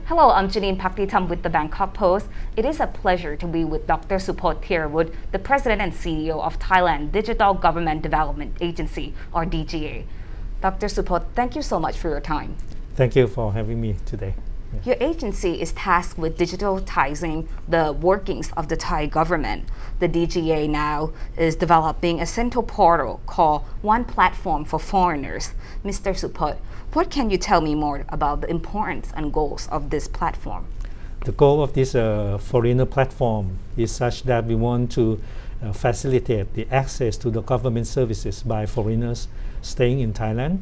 Hello, I'm Janine Pakditam with the Bangkok Post. It is a pleasure to be with Dr. Supot Tiarawut, the President and CEO of Thailand Digital Government Development Agency, or DGA. Dr. Supot, thank you so much for your time. Thank you for having me today. Your agency is tasked with digitalizing the workings of the Thai government. The DGA now is developing a central portal called One Platform for Foreigners. Mr. Supot, what can you tell me more about the importance and goals of this platform? The goal of this foreigner platform is such that we want to facilitate the access to the government services by foreigners staying in Thailand.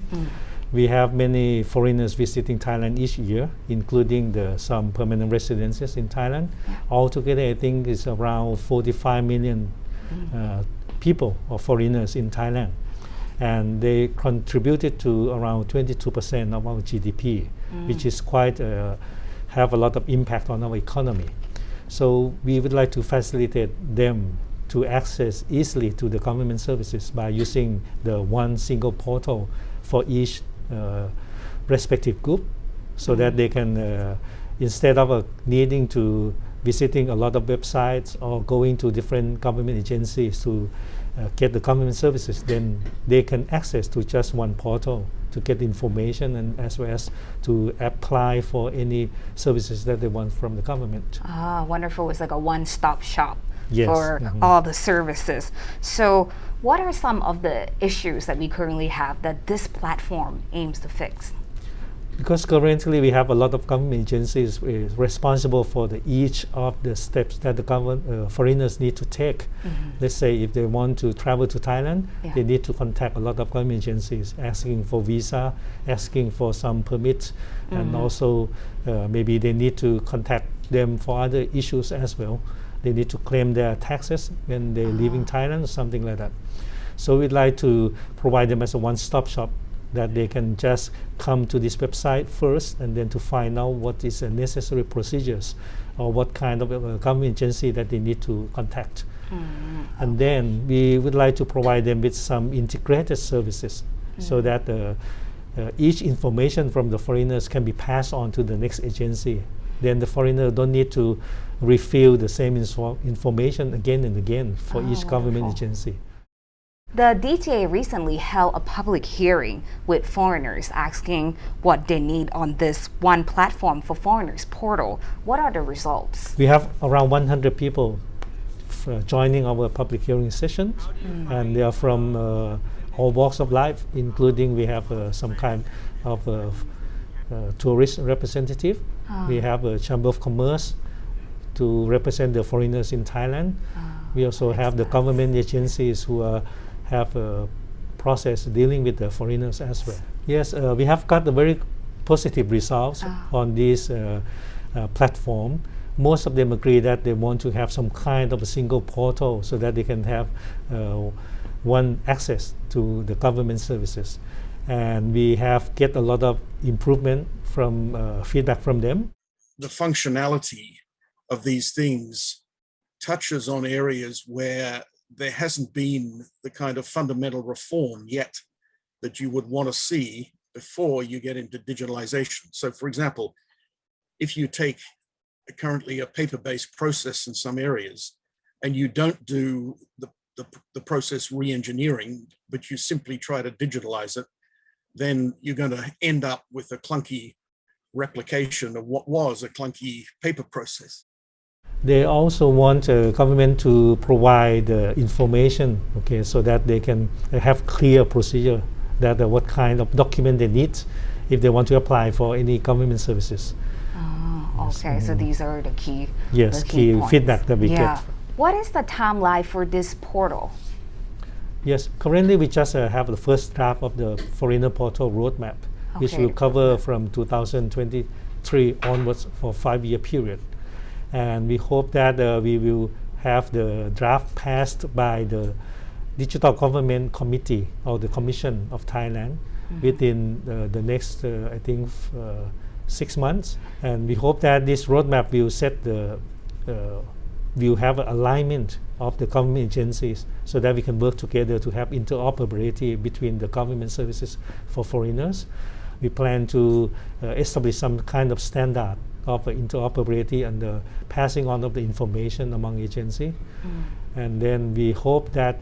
We have many foreigners visiting Thailand each year, including some permanent residences in Thailand. Altogether, I think it's around 45 million people or foreigners in Thailand. And they contributed to around 22% of our GDP, which is quite have a lot of impact on our economy. So we would like to facilitate them to access easily to the government services by using the one single portal for each respective group, so that they can, instead of needing to visiting a lot of websites or going to different government agencies to get the government services, then they can access to just one portal to get information and as well as to apply for any services that they want from the government. Ah, wonderful. It's like a one-stop shop. Yes. For all the services. So what are some of the issues that we currently have that this platform aims to fix? Because currently we have a lot of government agencies responsible for each of the steps that the foreigners need to take. Let's say if they want to travel to Thailand, they need to contact a lot of government agencies asking for visa, asking for some permits, and also maybe they need to contact them for other issues as well. They need to claim their taxes when they're leaving Thailand or something like that. So we'd like to provide them as a one-stop shop that they can just come to this website first and then to find out what is the necessary procedures or what kind of government agency that they need to contact. And then we would like to provide them with some integrated services so that each information from the foreigners can be passed on to the next agency. Then the foreigner don't need to refill the same information again and again for each government agency. The DGA recently held a public hearing with foreigners asking what they need on this One Platform for Foreigners portal. What are the results? We have around 100 people joining our public hearing session, and they are from all walks of life, including we have some kind of tourist representative. We have a Chamber of Commerce to represent the foreigners in Thailand. We also have the government agencies who have a process dealing with the foreigners as well. Yes, we have got a very positive results on this platform. Most of them agree that they want to have some kind of a single portal so that they can have one access to the government services. And we have get a lot of improvement from feedback from them. The functionality of these things touches on areas where there hasn't been the kind of fundamental reform yet that you would want to see before you get into digitalization. So for example, if you take currently a paper-based process in some areas and you don't do the process re-engineering, but you simply try to digitalize it, then you're going to end up with a clunky replication of what was a clunky paper process. They also want government to provide information, so that they can have clear procedure that what kind of document they need if they want to apply for any government services. Okay, so these are the key key feedback that we get. What is the timeline for this portal? Yes, currently we just have the first draft of the Foreigner Portal Roadmap, which will cover from 2023 onwards for a 5-year period. And we hope that we will have the draft passed by the Digital Government Committee or the Commission of Thailand within the next, I think, 6 months. And we hope that this roadmap will set will have an alignment of the government agencies so that we can work together to have interoperability between the government services for foreigners, we plan to establish some kind of standard of interoperability and the passing on of the information among agencies. And then we hope that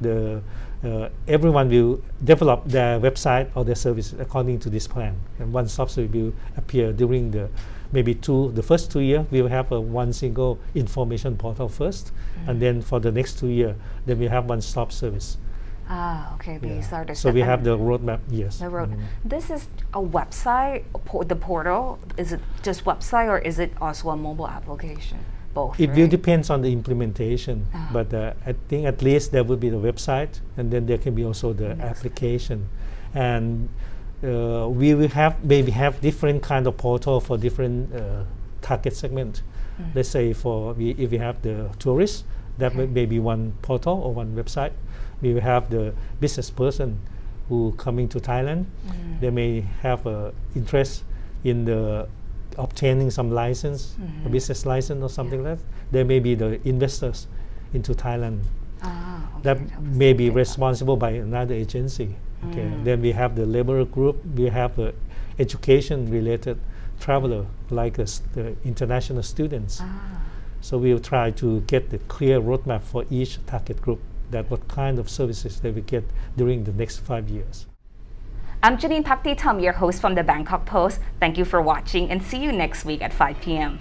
everyone will develop their website or their services according to this plan. And one-stop service will appear during the first 2 years. We will have one single information portal first, and then for the next 2 years, then we have one-stop service. Okay. These are the So we have the roadmap. Yes. The road. This is a website. The portal, is it just website or is it also a mobile application? Both. It will depend on the implementation, but I think at least there will be the website, and then there can be also the application, and we will maybe have different kind of portal for different target segment. Let's say if we have the tourists, that may be one portal or one website. We will have the business person who coming to Thailand. They may have interest in obtaining some license, a business license or something like that. There may be the investors into Thailand. That may be responsible by another agency. Then we have the labor group. We have education related traveler like the international students. So we will try to get the clear roadmap for each target group, that what kind of services they will get during the next 5 years. I'm Janine Paktitam, your host from the Bangkok Post. Thank you for watching and see you next week at 5 p.m.